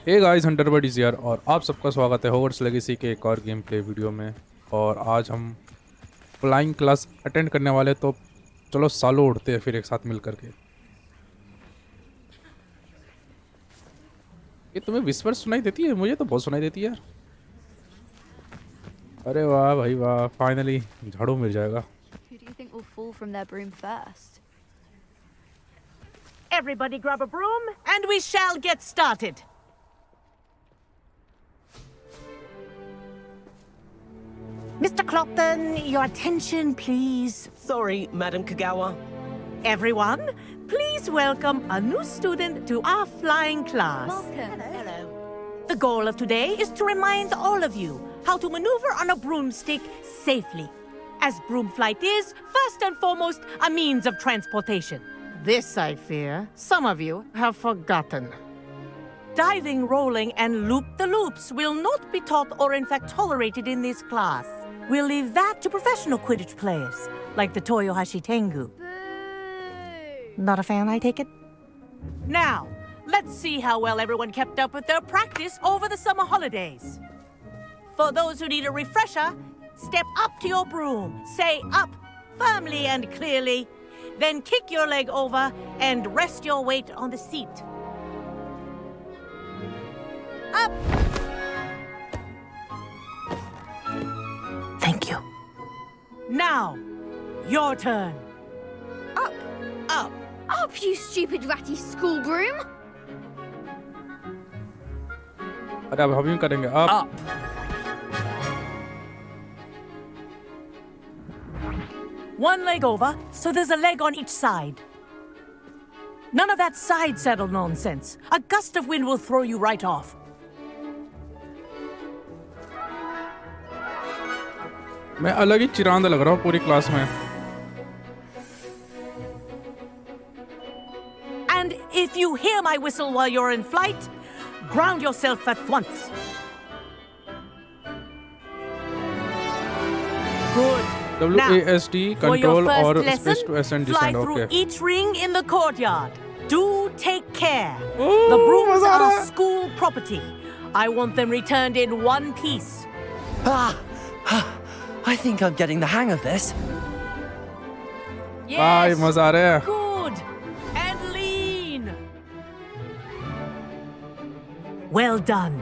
Hey guys, hunter bird is here और आप सबका स्वागत है हॉगवर्ट्स लेगेसी के एक और गेम प्ले वीडियो में। और आज हम फ्लाइंग क्लास अटेंड करने वाले, तो चलो सालों उड़ते हैं फिर एक साथ मिल करके। ये तुम्हें विस्पर सुनाई देती है? मुझे तो बहुत सुनाई देती है यार। अरे वाह भाई वाह, फाइनली झाड़ू मिल जाएगा। Who do you think will fall from their broom first? Everybody grab a broom, and we shall get started. Mr. Clopton, your attention, please. Sorry, Madam Kagawa. Everyone, please welcome a new student to our flying class. Welcome. Hello. The goal of today is to remind all of you how to maneuver on a broomstick safely, as broom flight is, first and foremost, a means of transportation. This, I fear, some of you have forgotten. Diving, rolling, and loop-the-loops will not be taught or in fact tolerated in this class. We'll leave that to professional Quidditch players, like the Toyohashi Tengu. Boo! Not a fan, I take it? Now, let's see how well everyone kept up with their practice over the summer holidays. For those who need a refresher, step up to your broom, say up firmly and clearly, then kick your leg over and rest your weight on the seat. Up! Thank you. Now, your turn. Up! Up. Up, you stupid ratty school broom! अरे अब हम यूं करेंगे अब। Up. One leg over, so there's a leg on each side. None of that side saddle nonsense. A gust of wind will throw you right off. मैं अलग ही चिरांद लग रहा हूँ पूरी क्लास में। And if you hear my whistle while you're in flight, ground yourself at once. Good. WASD For your control first और lesson, space to ascend fly descend। through okay. each ring in the courtyard. Do take care. Ooh, The brooms मजा आ रहा are है। school property. I want them returned in one piece. I think I'm getting the hang of this. भाई मजा आ रहा है। Good. And lean. Well done.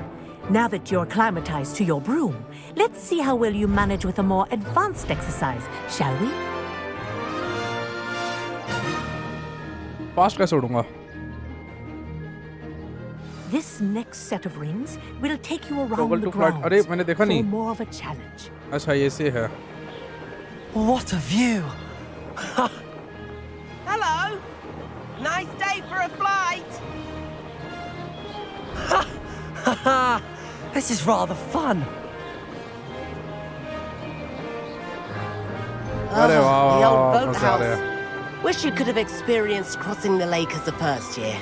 Now that you're acclimatized to your broom, let's see how well you manage with a more advanced exercise, shall we? Fast कैसे उड़ूंगा? This next set of rings will take you around Toggle the to flight. grounds अरे मैंने देखा for नहीं। more of a challenge. अच्छा ये से है। What a view! Hello. Nice day for a flight. This is rather fun. अरे वाह The वाह old वाह, मजा आ रहा है। boathouse. Wish you could have experienced crossing the lake as a first year.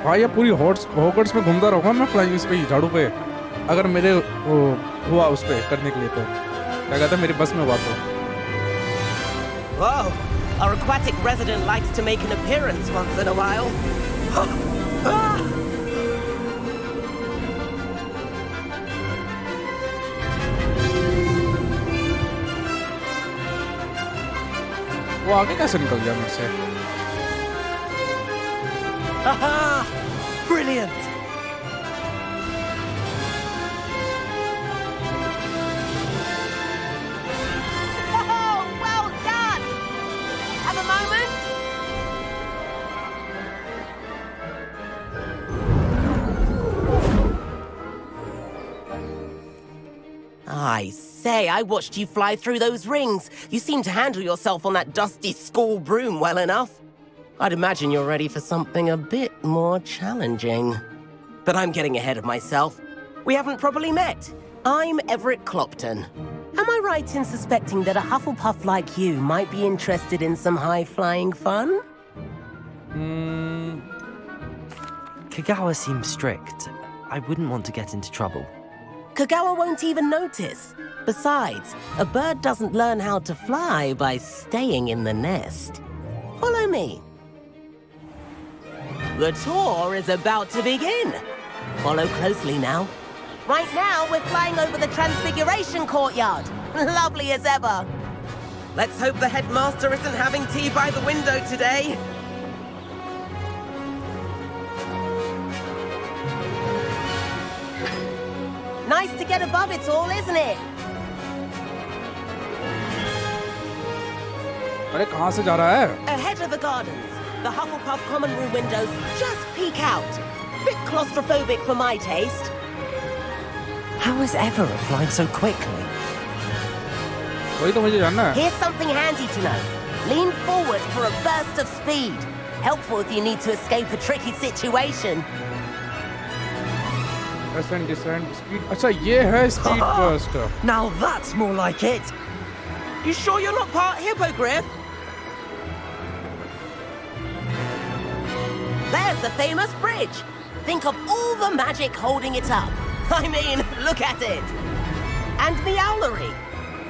भाई ये पूरी हॉगवर्ट्स में घूमता रहूंगा मैं फ्लाइंग इस पे ही, झाड़ू पे, अगर मेरे हुआ उस पे करने के लिए तो क्या कहते हैं मेरी बस में हुआ तो। Whoa. Our aquatic resident likes to make an appearance once in a while. वो आगे कैसे निकल गया मेरे से? Brilliant! Oh, well done. Have a moment. I say, I watched you fly through those rings. You seem to handle yourself on that dusty school broom well enough. I'd imagine you're ready for something a bit more challenging. But I'm getting ahead of myself. We haven't properly met. I'm Everett Clopton. Am I right in suspecting that a Hufflepuff like you might be interested in some high-flying fun? Kagawa seems strict. I wouldn't want to get into trouble. Kagawa won't even notice. Besides, a bird doesn't learn how to fly by staying in the nest. Follow me. The tour is about to begin. Follow closely now. Right now, we're flying over the Transfiguration Courtyard. Lovely as ever. Let's hope the headmaster isn't having tea by the window today. Nice to get above it all, isn't it? अरे कहाँ से जा रहा है? Ahead of the gardens, the Hufflepuff common room windows just peek out. Bit claustrophobic for my taste. How is Everett flying so quickly? वही तो मुझे जानना है. Here's something handy to know. Lean forward for a burst of speed. Helpful if you need to escape a tricky situation. Ascent, descent, speed. अच्छा ये है speed burst. Now that's more like it. You sure you're not part hippogriff? There's the famous bridge. Think of all the magic holding it up. I mean, look at it. And the owlery.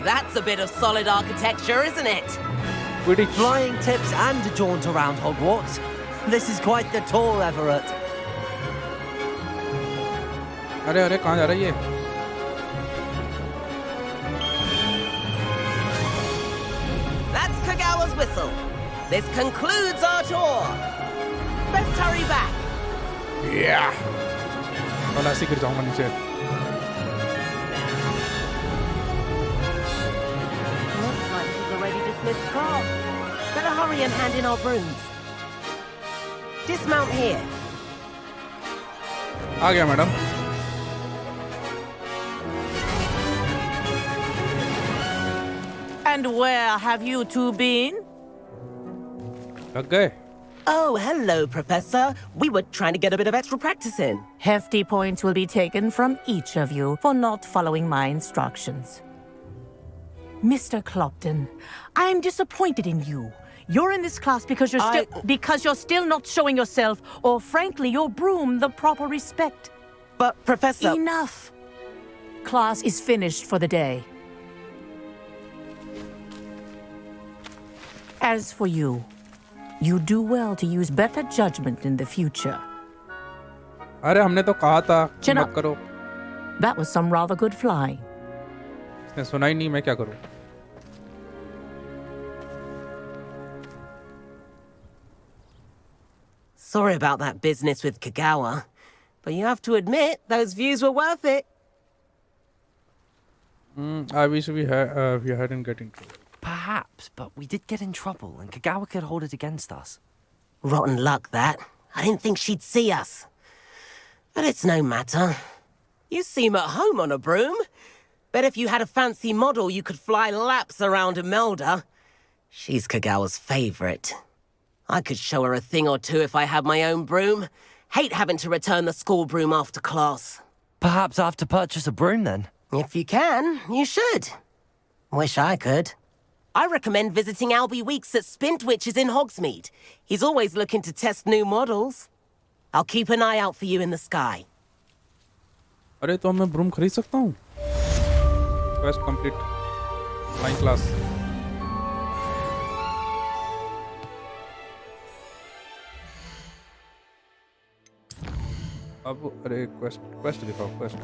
That's a bit of solid architecture, isn't it? Quidditch. Flying tips and a jaunt around Hogwarts. This is quite the tour, Everett. अरे अरे कहाँ जा रही है? That's Kagawa's whistle. This concludes our tour. Best hurry back. Yeah. और ऐसे गिर जाऊंगा नीचे. Looks like she's already dismissed class. Better hurry and hand in our brooms. Dismount here. आ गया madam. And where have you two been? लग गए. Oh, hello, Professor. We were trying to get a bit of extra practice in. Hefty points will be taken from each of you for not following my instructions. Mr. Clopton, I am disappointed in you. You're in this class because you're still not showing yourself, or frankly, your broom the proper respect. But, Professor... Enough. Class is finished for the day. As for you, you do well to use better judgment in the future. अरे हमने तो कहा था कि Chin मत up. करो. That was some rather good flying. इसने सुना ही नहीं, मैं क्या करूं? Sorry about that business with Kagawa, but you have to admit those views were worth it. I wish we hadn't get in trouble. Perhaps, but we did get in trouble, and Kagawa could hold it against us. Rotten luck, that. I didn't think she'd see us. But it's no matter. You seem at home on a broom. Bet if you had a fancy model, you could fly laps around Imelda. She's Kagawa's favorite. I could show her a thing or two if I had my own broom. Hate having to return the school broom after class. Perhaps I have to purchase a broom then. If you can, you should. Wish I could. I recommend visiting Albie Weeks at Spintwitches in Hogsmeade. He's always looking to test new models. I'll keep an eye out for you in the sky. अरे तो मैं broom खरीद सकता हूँ? Quest complete. Flying class. अब अरे quest दिखाओ quest.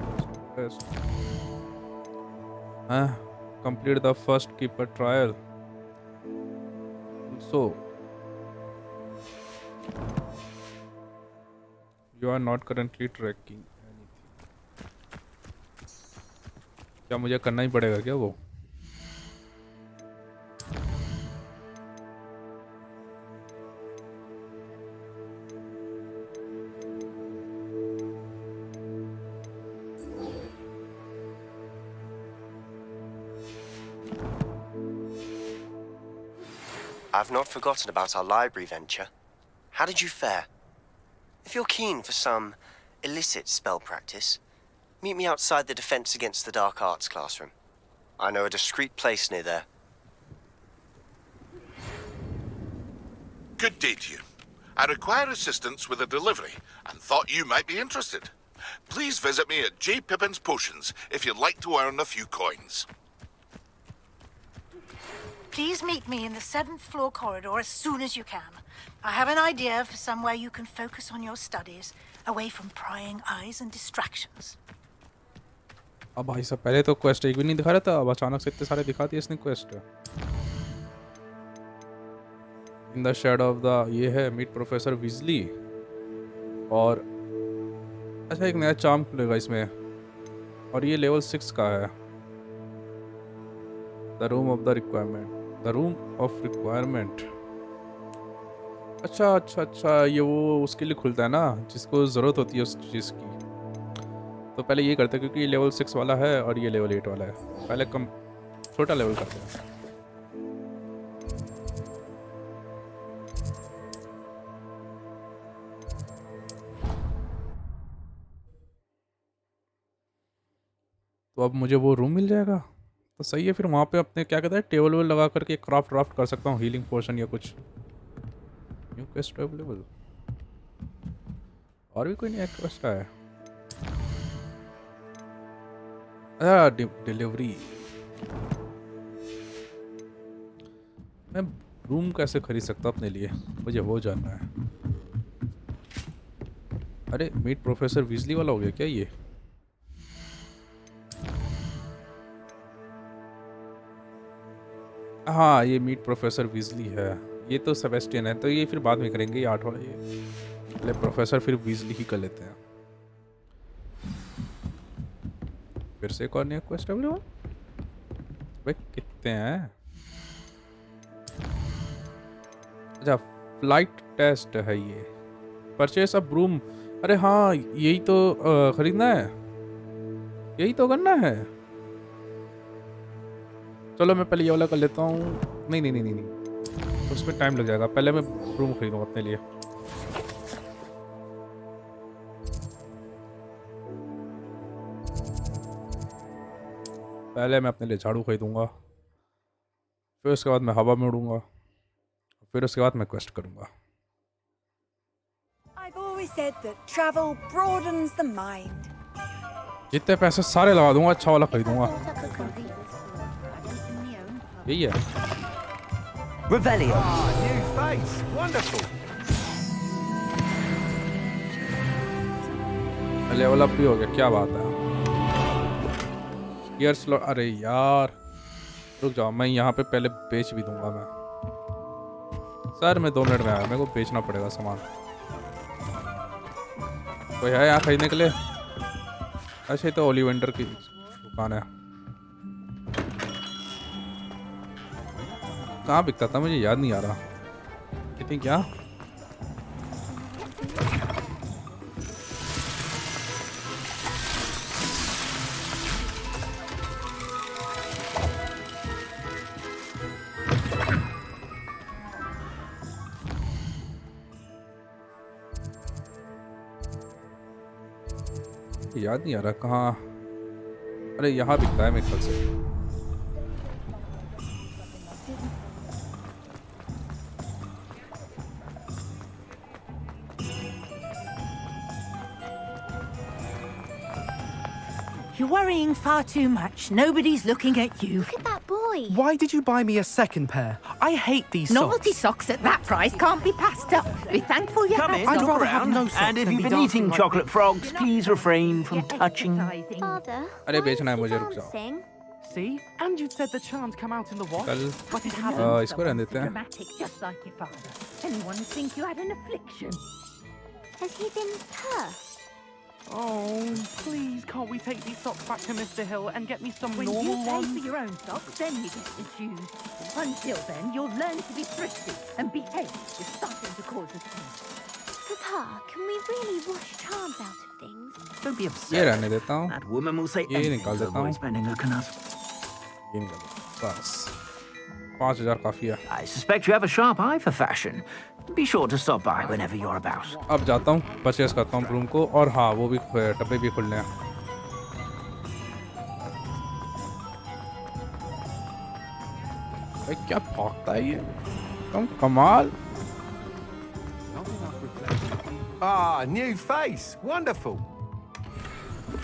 हाँ, complete the first keeper trial. So you are not currently tracking anything. क्या मुझे करना ही पड़ेगा क्या वो? I've not forgotten about our library venture. How did you fare? If you're keen for some illicit spell practice, meet me outside the Defense Against the Dark Arts classroom. I know a discreet place near there. Good day to you. I require assistance with a delivery and thought you might be interested. Please visit me at J. Pippin's Potions if you'd like to earn a few coins. Please meet me in the 7th floor corridor as soon as you can. I have an idea for somewhere you can focus on your studies, away from prying eyes and distractions. अब भाई साहब पहले तो quest एक भी नहीं दिखा रहा था, अब अचानक से इतने सारे दिखा दिए इसने quest. In the shadow of the ये है मीट प्रोफेसर विजली। और अच्छा एक नया चार्म खुलेगा इसमें, और ये लेवल 6 का है। The room of the requirement, the room of requirement. अच्छा अच्छा अच्छा, ये वो उसके लिए खुलता है ना जिसको ज़रूरत होती है उस चीज़ की। तो पहले ये करते हैं क्योंकि ये लेवल 6 वाला है और ये लेवल 8 वाला है। पहले कम छोटा लेवल करते हैं। तो अब मुझे वो रूम मिल जाएगा तो सही है। फिर वहाँ पे अपने क्या कहते हैं टेबल वेबल लगा करके क्राफ्ट कर सकता हूँ, हीलिंग पोशन या कुछ। New quest available. और भी कोई नया क्वेस्ट है? डिलीवरी। मैं रूम कैसे खरीद सकता अपने लिए, मुझे वो जानना है। अरे मीट प्रोफेसर विजली वाला हो गया क्या ये? हाँ ये मीट प्रोफेसर विजली है। ये तो सेबेस्टियन है, तो ये फिर बाद में करेंगे। ये 8 वाला ये पहले प्रोफेसर फिर विजली ही कर लेते हैं। फिर से एक और नया क्वेस्ट अवेलेबल। भाई कितने हैं? अच्छा फ्लाइट टेस्ट है ये। Purchase a broom. अरे हाँ यही तो खरीदना है, यही तो करना है। चलो मैं पहले ये वाला कर लेता हूँ। नहीं नहीं नहीं नहीं, नहीं। उसमें टाइम लग जाएगा। पहले मैं ब्रूम खरीदूंगा अपने लिए। पहले मैं अपने लिए झाड़ू खरीदूंगा, फिर उसके बाद मैं हवा में उड़ूंगा, फिर उसके बाद मैं क्वेस्ट करूंगा। I've always said that travel broadens the mind. जितने पैसे सारे लगा दूंगा, अच्छा वाला खरीदूंगा। यही है। Revelio. New face. Wonderful. Level up भी हो गया, क्या बात है। Year slot. अरे यार रुक जाओ, मैं यहाँ पे पहले बेच भी दूंगा मैं। सर मैं 2 मिनट में आया, मेरे को बेचना पड़ेगा सामान। कोई है यहाँ खरीदने के लिए? अच्छा ये तो ओलिवेंडर की दुकान है। कहाँ बिकता था मुझे याद नहीं आ रहा। कितनी क्या? याद नहीं आ रहा कहाँ। अरे यहाँ बिकता है मेरे ख्याल से। You're worrying far too much. Nobody's looking at you. Look at that boy. Why did you buy me a second pair? I hate these Novelty socks. socks at that price can't be passed up. Be thankful you have I'd some. rather have no socks And if than you've be been dancing eating like chocolate frogs, please refrain from touching. Father, अरे why बेचना है is he मुझे, रुक जाओ। dancing? See? And you said the charms come out in the wash. कल But it hasn't. इसको रहने देते हैं। Dramatic, just like your father. Anyone would think you had an affliction. Has he been cursed? Oh, please, can't we take these socks back to Mr. Hill and get me some When normal you pay ones? for your own socks, then you get to choose. Until then, you'll learn to be thrifty and behave. You're starting to cause us pain. Papa, can we really wash charms out of things? Don't be ये upset. रहने देता हूँ। That woman will say ये anything निकाल to देता हूँ। avoid spending her canas. ये निकाल देता हूँ। बस 5000 काफी है। I suspect you have a sharp eye for fashion. Be sure to stop by whenever you're about. अब जाता हूँ, परचेस करता हूँ रूम को। और हाँ वो भी डब्बे भी खुलने हैं। भाई क्या भागता है ये, तुम कमाल। Ah, new face. Wonderful.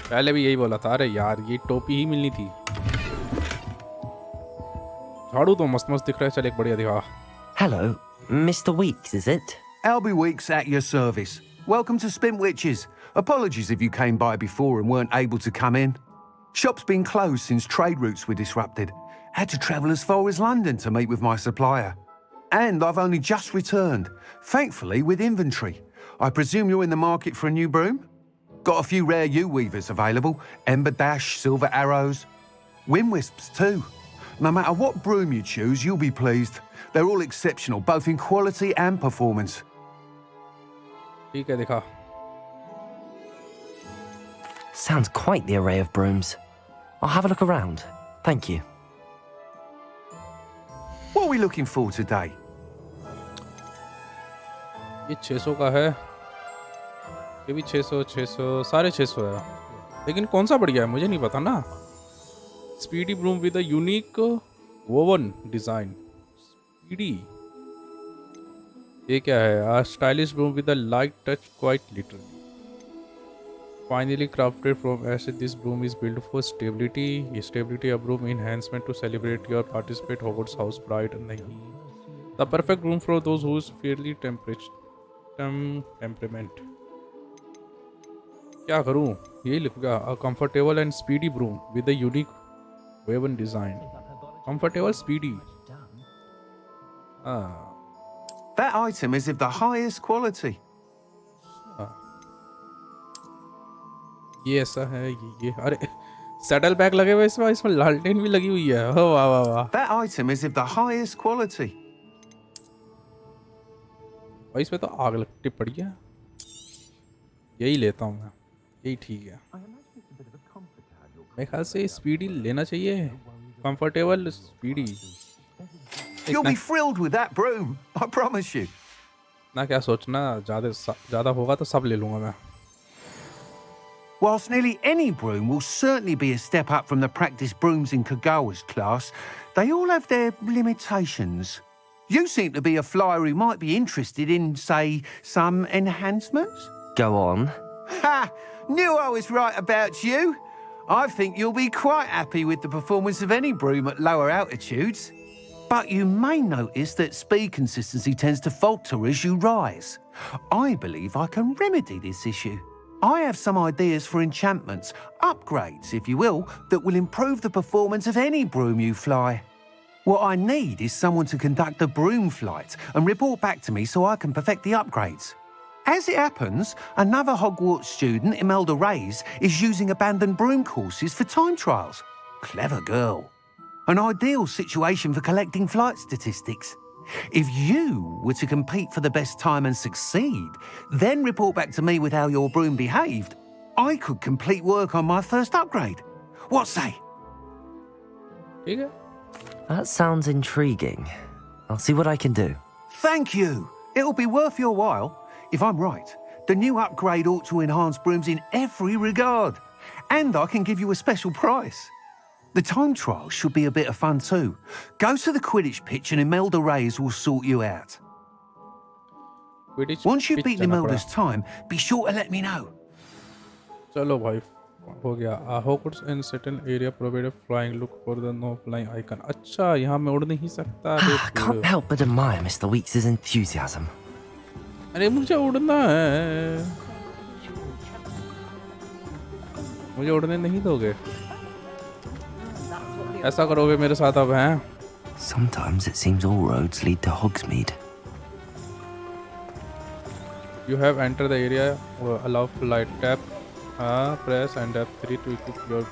पहले भी यही बोला था। अरे यार ये टोपी ही मिलनी थी। झाड़ू तो मस्त मस्त दिख रहा है, चल एक बढ़िया दिखा। Hello, Mr. Weeks, is it? Albie Weeks at your service. Welcome to Spintwitches. Apologies if you came by before and weren't able to come in. Shop's been closed since trade routes were disrupted. Had to travel as far as London to meet with my supplier. And I've only just returned, thankfully with inventory. I presume you're in the market for a new broom? Got a few rare U-weavers available. Ember Dash, Silver Arrows. Wind Wisps too. No matter what broom you choose, you'll be pleased. They're all exceptional, both in quality and performance. ठीक है दिखा। Sounds quite the array of brooms. I'll have a look around. Thank you. What are we looking for today? ये 600 का है, ये भी 600 600 सारे 600 है, लेकिन कौन सा बढ़िया है मुझे नहीं पता ना। Speedy broom with a unique woven design. Speedy ये क्या है? A stylish broom with a light touch quite literally. Finally crafted from acid, this broom is built for stability. Stability, a broom enhancement to celebrate your participate Hogwarts house pride. नहीं, the perfect broom for those who's fairly temperament. क्या करूँ? यही लिखूँगा। A comfortable and speedy broom with a unique woven design. Comfortable, speedy. That item is of the highest quality. ये ऐसा है, ये अरे सैडल बैग लगे हुए इसमें, इसमें लालटेन भी लगी हुई है। वाह वाह वाह। That item is of the highest quality. और इसमें तो आग लगती पड़ी है। यही लेता हूँ मैं, यही ठीक है। मेरे ख्याल से स्पीडी लेना चाहिए, comfortable speedy. You'll be thrilled with that broom, I promise you. ना क्या सोचना, ज़्यादा होगा तो सब ले लूँगा मैं। Whilst nearly any broom will certainly be a step up from the practice brooms in Kagawa's class, they all have their limitations. You seem to be a flyer who might be interested in, say, some enhancements? Go on. Ha! Knew I was right about you. I think you'll be quite happy with the performance of any broom at lower altitudes. But you may notice that speed consistency tends to falter as you rise. I believe I can remedy this issue. I have some ideas for enchantments, upgrades, if you will, that will improve the performance of any broom you fly. What I need is someone to conduct a broom flight and report back to me so I can perfect the upgrades. As it happens, another Hogwarts student, Imelda Reyes, is using abandoned broom courses for time trials. Clever girl. An ideal situation for collecting flight statistics. If you were to compete for the best time and succeed, then report back to me with how your broom behaved, I could complete work on my first upgrade. What say? That sounds intriguing. I'll see what I can do. Thank you. It'll be worth your while. If I'm right, the new upgrade ought to enhance brooms in every regard. And I can give you a special price. The time trial should be a bit of fun too. Go to the Quidditch pitch and Imelda Reyes will sort you out. Once you've beaten Imelda's time, be sure to let me know. चलो भाई हो गया। Hogwarts and certain area provide a flying, look for the no flying icon. अच्छा यहाँ मैं उड़ नहीं सकता। I can't help but admire Mr. Weeks' enthusiasm. अरे मुझे उड़ना है, मुझे उड़ने नहीं दोगे? ऐसा करोगे मेरे साथ अब हैं? Sometimes it seems all roads lead to Hogsmeade. You have entered the area. Allow flight. Tap. Press and F3 to equip your.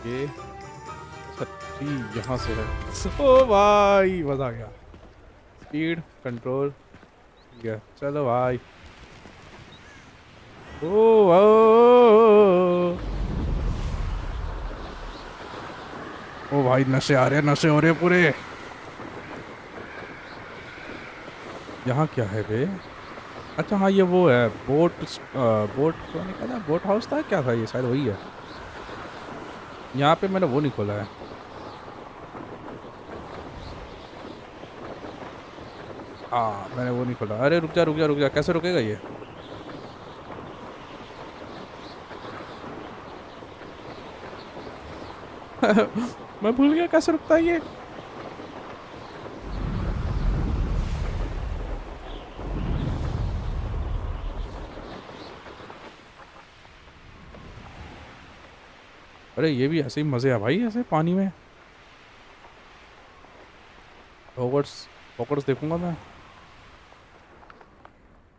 ये 3 यहाँ से है। ओ भाई मजा आ गया। Speed control. ठीक है चलो भाई। ओ भाई नशे आ रहे हैं, नशे हो रहे हैं पूरे। यहाँ क्या है बे? अच्छा हाँ ये वो है बोट तो नहीं कहता, बोट हाउस था क्या था ये? शायद वही है। यहाँ पे मैंने वो नहीं खोला है। मैंने वो नहीं खोला। अरे रुक जा, कैसे रुकेगा ये? मैं भूल गया कैसे रुकता है ये। अरे ये भी ऐसे ही मजे है भाई, ऐसे पानी में। हॉगवर्ट्स देखूंगा मैं।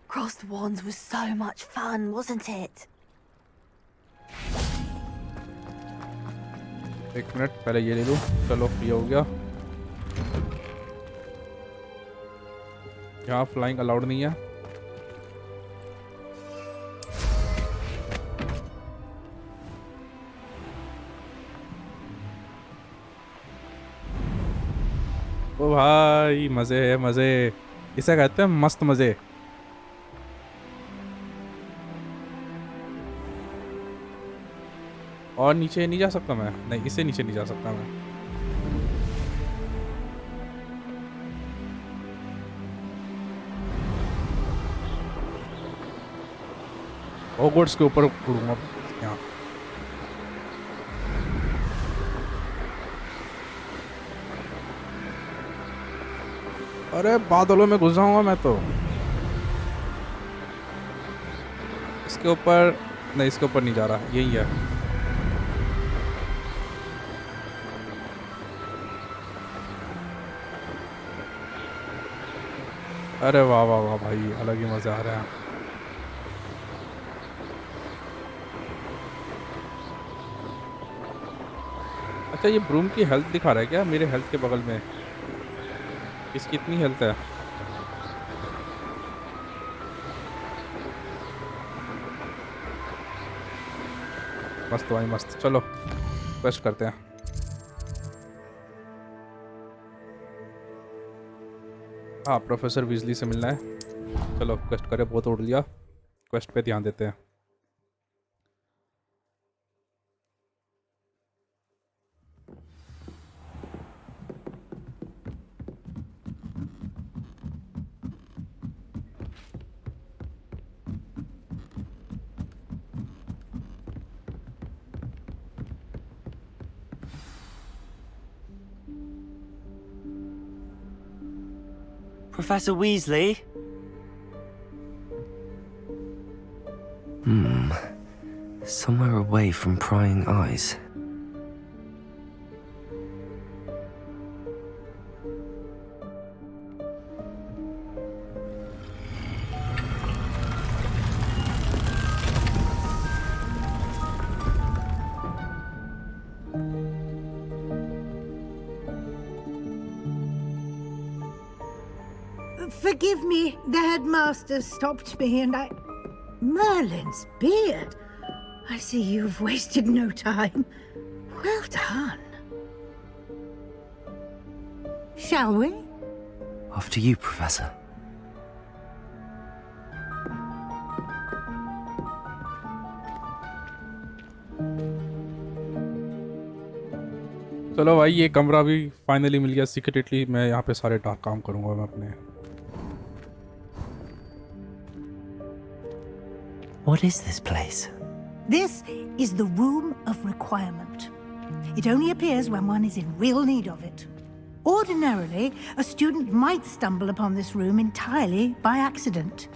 Cross the wands was so much fun, wasn't it? एक मिनट पहले ये ले लूं। चलो ये हो गया। यहाँ फ्लाइंग अलाउड नहीं है। ओ भाई मजे है मजे, इसे कहते हैं मस्त मजे। और नीचे नहीं जा सकता मैं? नहीं, इससे नीचे नहीं जा सकता मैं। हॉगवर्ट्स के ऊपर उड़ूंगा यहाँ। अरे बादलों में घुस जाऊंगा मैं तो। इसके ऊपर नहीं, इसके ऊपर नहीं जा रहा, यही है। अरे वाह वाह वाह भाई, अलग ही मजा आ रहा है। अच्छा ये ब्रूम की हेल्थ दिखा रहा है क्या? मेरे हेल्थ के बगल में इसकी कितनी हेल्थ है? मस्त भाई मस्त। चलो क्वेस्ट करते हैं। हाँ प्रोफेसर वीजली से मिलना है। चलो क्वेस्ट करें, बहुत उड़ लिया, क्वेस्ट पे ध्यान देते हैं। Professor Weasley? Somewhere away from prying eyes. Forgive me, the headmaster stopped me and I... Merlin's beard! I see you've wasted no time. Well done. Shall we? After you, Professor. चलो भाई ये कमरा भी finally मिल गया secretly. मैं यहाँ पे सारे डार्क काम करूँगा मैं अपने। What is this place? This is the Room of Requirement. It only appears when one is in real need of it. Ordinarily, a student might stumble upon this room entirely by accident.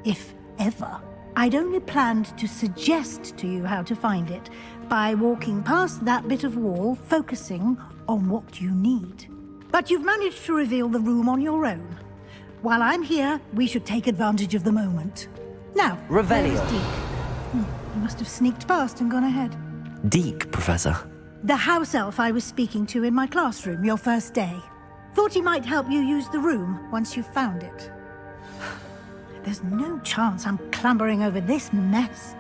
If ever. I'd only planned to suggest to you how to find it by walking past that bit of wall, focusing on what you need. But you've managed to reveal the room on your own. While I'm here, we should take advantage of the moment. Now, Revelio. where's Deke? He must have sneaked past and gone ahead. Deke, Professor. The house elf I was speaking to in my classroom your first day. Thought he might help you use the room once you found it. There's no chance I'm clambering over this mess.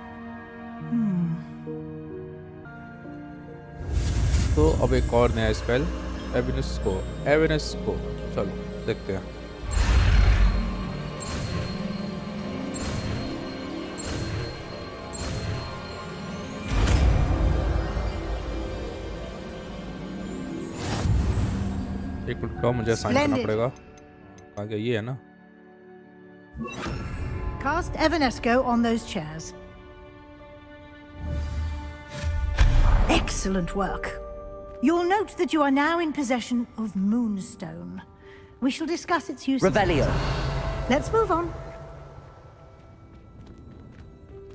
तो अब एक और नया spell, एविनस को चलो देखते हैं। एक मिनट का मुझे साइन करना पड़ेगा। कहाँ गया? ये है ना। Cast Evanesco on those chairs. Excellent work. You'll note that you are now in possession of Moonstone. We shall discuss its use. Revelio. Let's move on.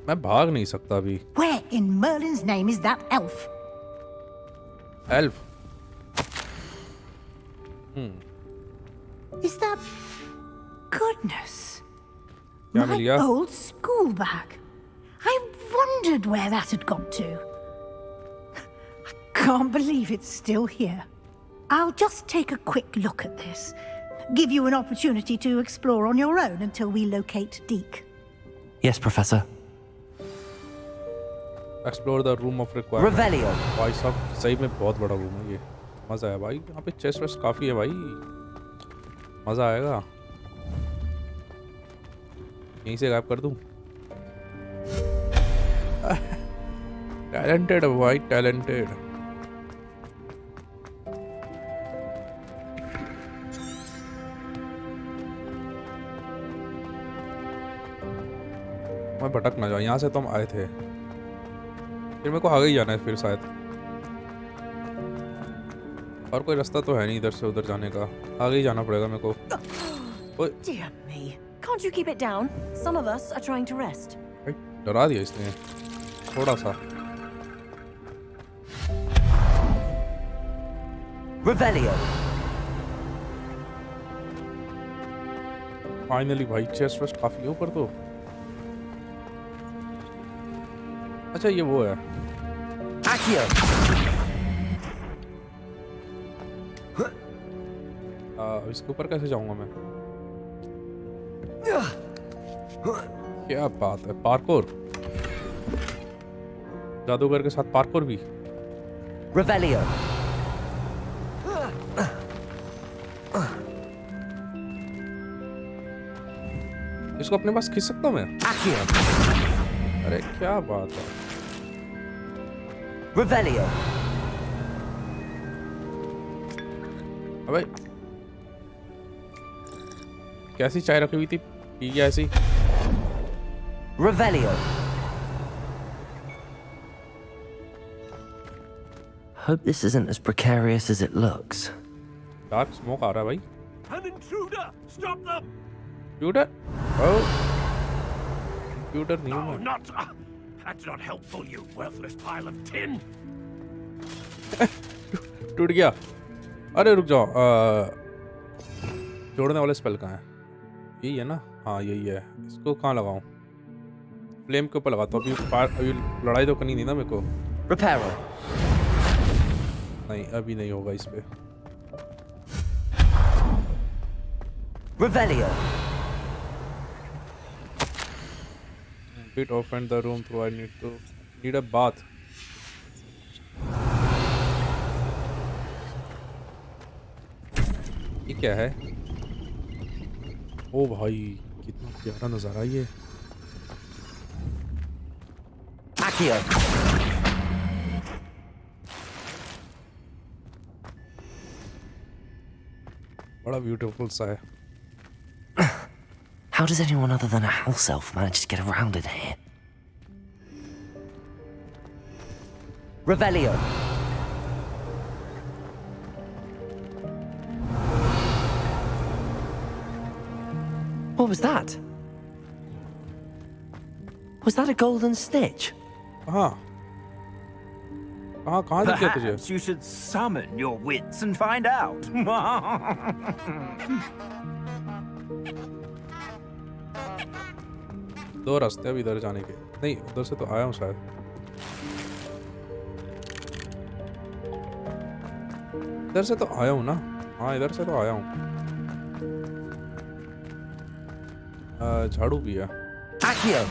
मैं भाग नहीं सकता अभी। Where in Merlin's name is that elf? Elf. Is that... Goodness. क्या मिल My गया? old school bag. I wondered where that had got to. I can't believe it's still here. I'll just take a quick look at this. Give you an opportunity to explore on your own until we locate Deke. Yes, Professor. Explore the room of requirement. Revelio. भाई साहब सही में बहुत बड़ा room है ये, मजा आया भाई। यहाँ पे चेस्ट वेस्ट काफी है भाई, मजा आएगा। यहीं से गायब कर दूं। टैलेंटेड भाई, टैलेंटेड। मैं भटक ना जाऊं, यहाँ से तो हम आए थे, फिर मेरे को आगे ही जाना है फिर शायद। और कोई रास्ता तो है नहीं इधर से उधर जाने का, आगे ही जाना पड़ेगा मेरे को। Dear me, can't you keep it down? Some of us are trying to rest. भाई डरा दिया इसने थोड़ा सा। Revelio. फाइनली भाई चेस्ट वेस्ट काफी है ऊपर तो। अच्छा ये वो है Accio. इसके ऊपर कैसे जाऊंगा मैं? क्या बात है, पार्कोर। जादूगर के साथ पार्कोर भी। Revelio. इसको अपने पास खींच सकता हूँ मैं? Accio. अरे क्या बात है। Revelio. अबे कैसी चाय रखी हुई थी, पी गया ऐसी। Revelio. Hope this isn't as precarious as it looks. Dark smoke आ रहा है भाई। An intruder! Stop them! Intruder? Oh. Intruder नहीं हूँ Oh, मैं। not... that's not helpful, you worthless pile of tin! टूट गया। अरे रुक जाओ, जोड़ने वाले स्पेल कहाँ है? यही है ना? हाँ यही है। इसको कहाँ लगाऊं? फ्लेम के ऊपर लगाता हूँ। अभी लड़ाई तो करनी नहीं ना मेरे को। Reparo. नहीं अभी नहीं होगा इस पे। Revelio. Bit open the room through. I need a bath. ये क्या है? ओ भाई कितना प्यारा नजारा ये। Accio. बड़ा ब्यूटीफुल सा है। How does anyone other than a house elf manage to get around in here? Revelio. What was that? Was that a golden snitch? कहाँ दिख गया तुझे? Perhaps you should summon your wits and find out. दो रास्ते अब इधर जाने के। नहीं उधर से तो आया हूँ शायद। इधर से तो आया हूँ ना? हाँ इधर से तो आया हूँ। झाड़ू भी है। Accio.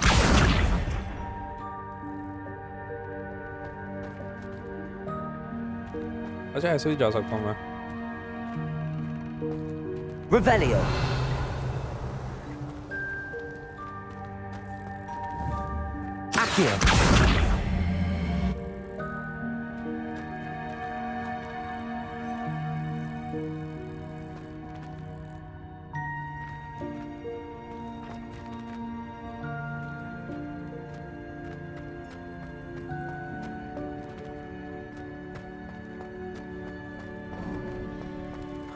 अच्छा ऐसे भी जा सकता हूँ मैं। Revelio. Accio.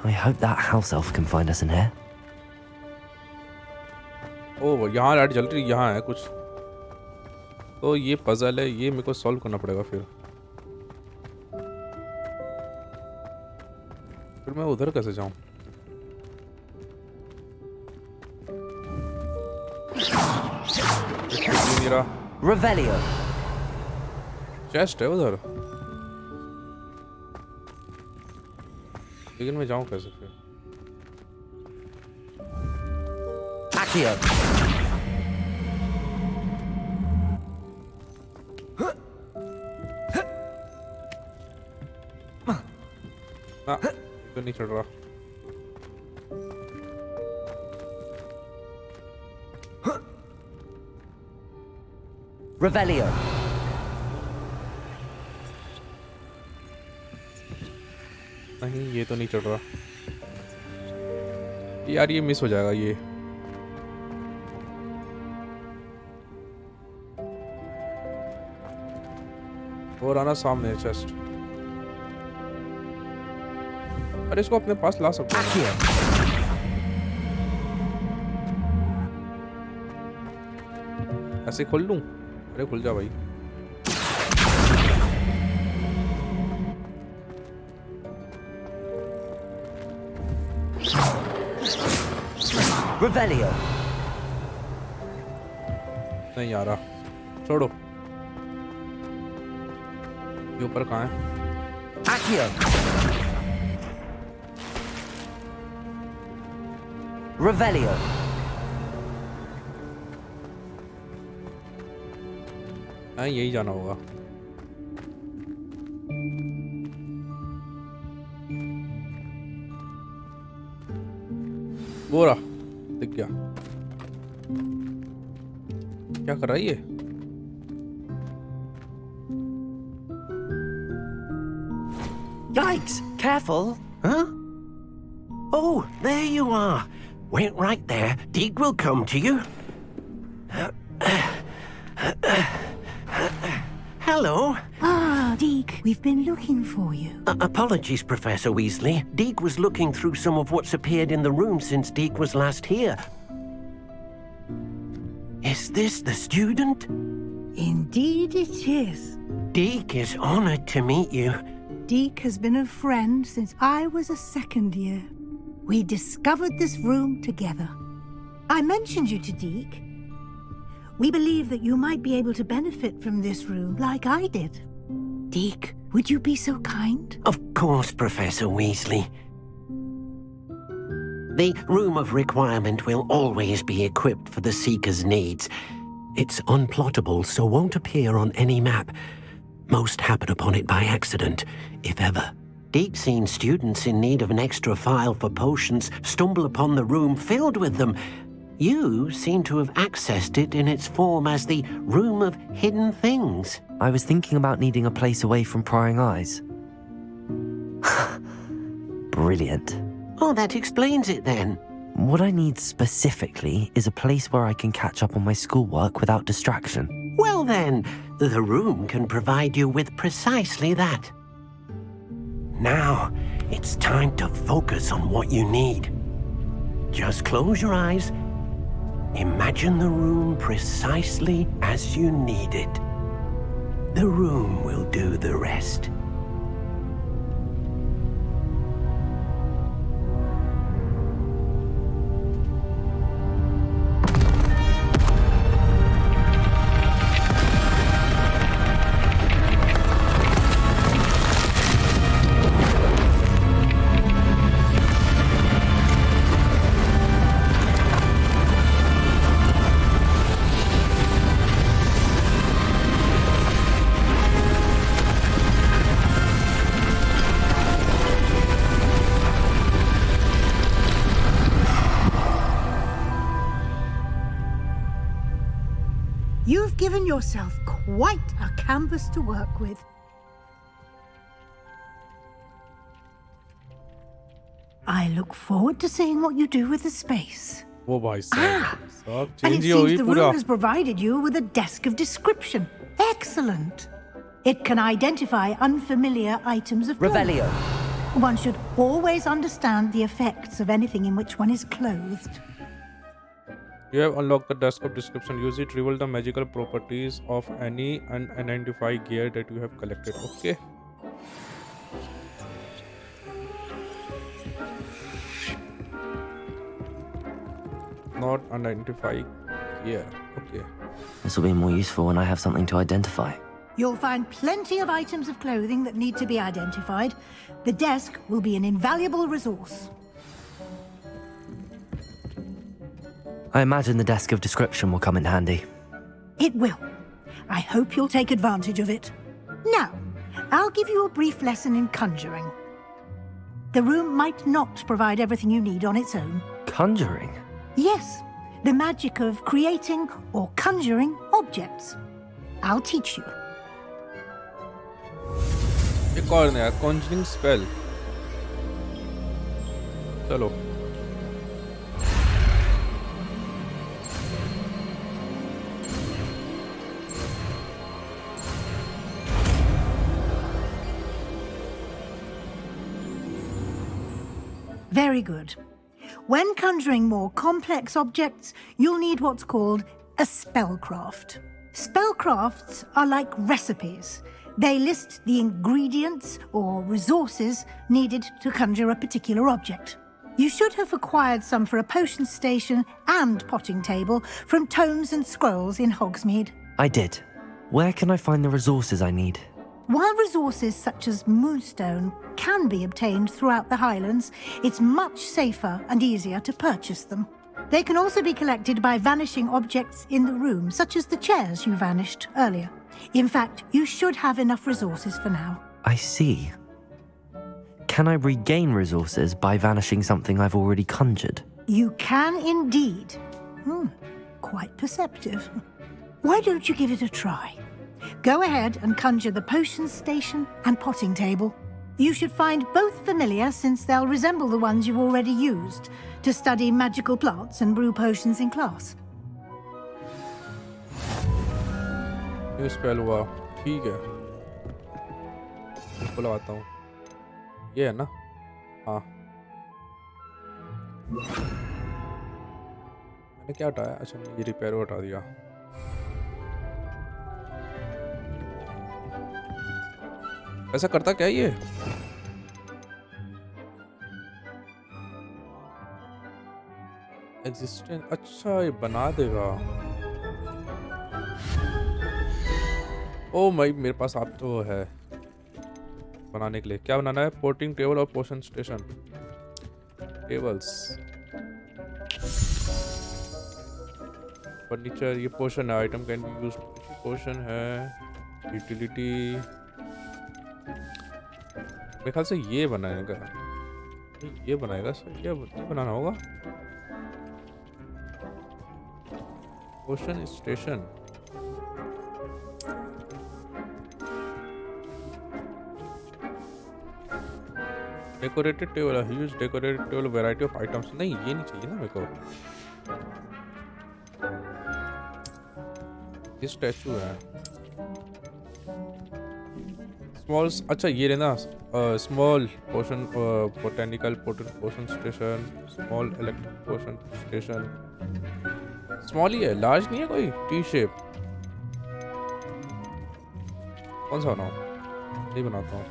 I hope that house elf can find us in here. ओ यहाँ लाइट जल रही, यहाँ है कुछ। तो ये पजल है, ये मेरे को सॉल्व करना पड़ेगा फिर। फिर मैं उधर कैसे जाऊं? मेरा Revelio. चेस्ट है उधर, लेकिन मैं जाऊं कैसे फिर? Accio. ना तो नहीं चढ़ रहा। Revelio. नहीं ये तो नहीं चढ़ रहा यार, ये मिस हो जाएगा ये। और आना सामने चेस्ट। अरे इसको अपने पास ला सकते हैं। ऐसे खोल लूं? अरे खुल जा भाई। Revelio. नहीं आ रहा, छोड़ो। ये ऊपर कहाँ है? Accio. Revelio. हाँ यही जाना होगा। वो रहा, दिख गया। क्या कर रहा है ये? Yikes! Careful! Huh? Oh, there you are. Wait right there. Deek will come to you. Hello. Ah, Deek, we've been looking for you. Apologies, Professor Weasley. Deek was looking through some of what's appeared in the room since Deek was last here. Is this the student? Indeed it is. Deek is honored to meet you. Deek has been a friend since I was a second year. We discovered this room together. I mentioned you to Deek. We believe that you might be able to benefit from this room like I did. Deek, would you be so kind? Of course, Professor Weasley. The Room of Requirement will always be equipped for the Seeker's needs. It's unplottable, so won't appear on any map. Most happen upon it by accident, if ever. Deep seen students in need of an extra file for potions stumble upon the room filled with them. You seem to have accessed it in its form as the Room of Hidden Things. I was thinking about needing a place away from prying eyes. Brilliant. Oh, that explains it then. What I need specifically is a place where I can catch up on my schoolwork without distraction. Well then, the room can provide you with precisely that. Now, it's time to focus on what you need. Just close your eyes. Imagine the room precisely as you need it. The room will do the rest. You've given yourself quite a canvas to work with. I look forward to seeing what you do with the space. वो भाई साहब, सब And it change ही हो गई seems the पूरा। room has provided you with a desk of description. Excellent. It can identify unfamiliar items of clothing. Revelio. One should always understand the effects of anything in which one is clothed. You have unlocked the desk of description. Use it to reveal the magical properties of any unidentified gear that you have collected. Okay. not identified here. Okay. This will be more useful when I have something to identify. You'll find plenty of items of clothing that need to be identified. The desk will be an invaluable resource. I imagine the desk of description will come in handy. It will. I hope you'll take advantage of it. Now, I'll give you a brief lesson in conjuring. The room might not provide everything you need on its own. Conjuring? Yes, the magic of creating or conjuring objects. I'll teach you. एक और नया conjuring spell. चलो. Very good. When conjuring more complex objects, you'll need what's called a spellcraft. Spellcrafts are like recipes. They list the ingredients or resources needed to conjure a particular object. You should have acquired some for a potion station and potting table from tomes and scrolls in Hogsmeade. I did. Where can I find the resources I need? While resources such as moonstone can be obtained throughout the Highlands, it's much safer and easier to purchase them. They can also be collected by vanishing objects in the room, such as the chairs you vanished earlier. In fact, you should have enough resources for now. I see. Can I regain resources by vanishing something I've already conjured? You can indeed. Quite perceptive. Why don't you give it a try? Go ahead and conjure the potion station and potting table. You should find both familiar, since they'll resemble the ones you've already used to study magical plants and brew potions in class. ये spell हुआ, ठीक है. इसको लगाता हूँ. ये है ना? हाँ. मैंने क्या हटाया? अच्छा, मैंने ये रिपेयर हटा दिया. ऐसा करता क्या ये? एग्जिस्टेंस. अच्छा, ये बना देगा. ओ भाई, मेरे पास आप तो है बनाने के लिए. क्या बनाना है? पोर्टिंग टेबल और पोशन स्टेशन. Tables, furniture. ये पोशन है. Item can be used. Potion है. यूटिलिटी. मेरे ख्याल से ये बनाएगा. ये बनाएगा सर. ये बनाना होगा. Potion station. Decorated table. Use decorated table variety of items. नहीं, ये नहीं चाहिए ना मेरे को. ये स्टैचू है. स्मॉल. अच्छा, ये लेना. स्मॉल पोशन बोटेनिकल पोशन स्टेशन. स्मॉल इलेक्ट्रिक पोशन स्टेशन. स्मॉल ही है, लार्ज नहीं है कोई. T shape. कौन सा बनाऊँ? नहीं बनाता हूँ.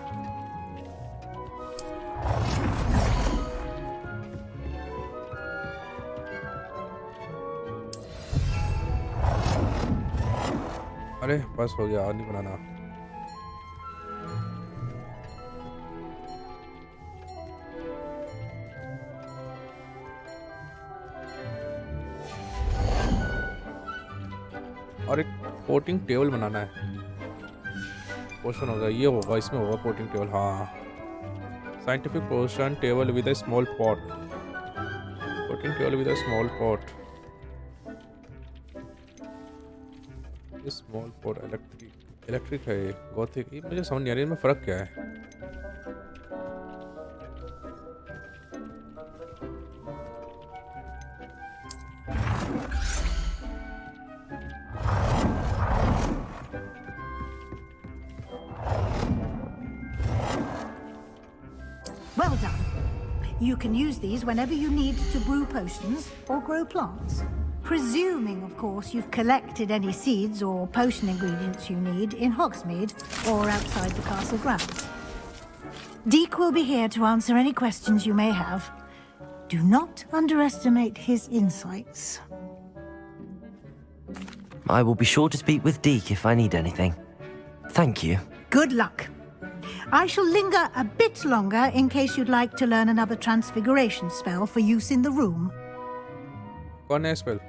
अरे बस हो गया. नहीं बनाना. और एक पोटिंग टेबल बनाना है. पोशन होगा. ये होगा, इसमें होगा पोटिंग टेबल. हाँ, scientific potion table with a small pot. Potting table with a small pot. Small pot. Electric है. ये गॉथिक. ये मुझे समझ नहीं आ रही है, फ़र्क क्या है. Well done. You can use these whenever you need to brew potions or grow plants. Presuming, of course, you've collected any seeds or potion ingredients you need in Hogsmeade or outside the castle grounds. Deek will be here to answer any questions you may have. Do not underestimate his insights. I will be sure to speak with Deke if I need anything. Thank you. Good luck. I shall linger a bit longer in case you'd like to learn another transfiguration spell for use in the room. कौन है spell?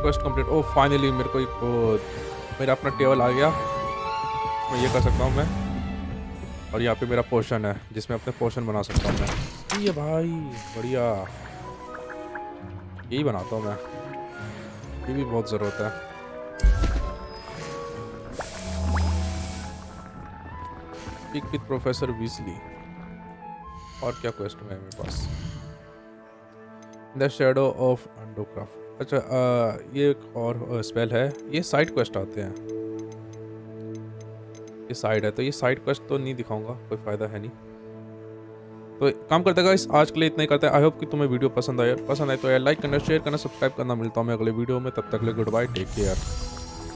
Quest complete. Oh, finally मेरे को एक मेरा अपना table आ गया. मैं ये कर सकता हूँ मैं. और यहाँ पे मेरा पोशन है जिसमें अपने पोशन बना सकता हूँ मैं. ये भाई बढ़िया. यही बनाता हूँ मैं. ये भी बहुत ज़रूरत है. Speak with professor Weasley. और क्या क्वेस्ट है मेरे पास? The shadow of undercroft. अच्छा ये एक और स्पेल है. ये साइड क्वेस्ट आते हैं. ये साइड है तो ये साइड क्वेस्ट तो नहीं दिखाऊंगा, कोई फ़ायदा है नहीं. तो काम करते गाइस, आज के लिए इतना ही करते हैं. आई होप कि तुम्हें वीडियो पसंद आए तो यार लाइक करना, शेयर करना, सब्सक्राइब करना. मिलता हूँ मैं अगले वीडियो में. तब तक के लिए गुड बाय, टेक केयर.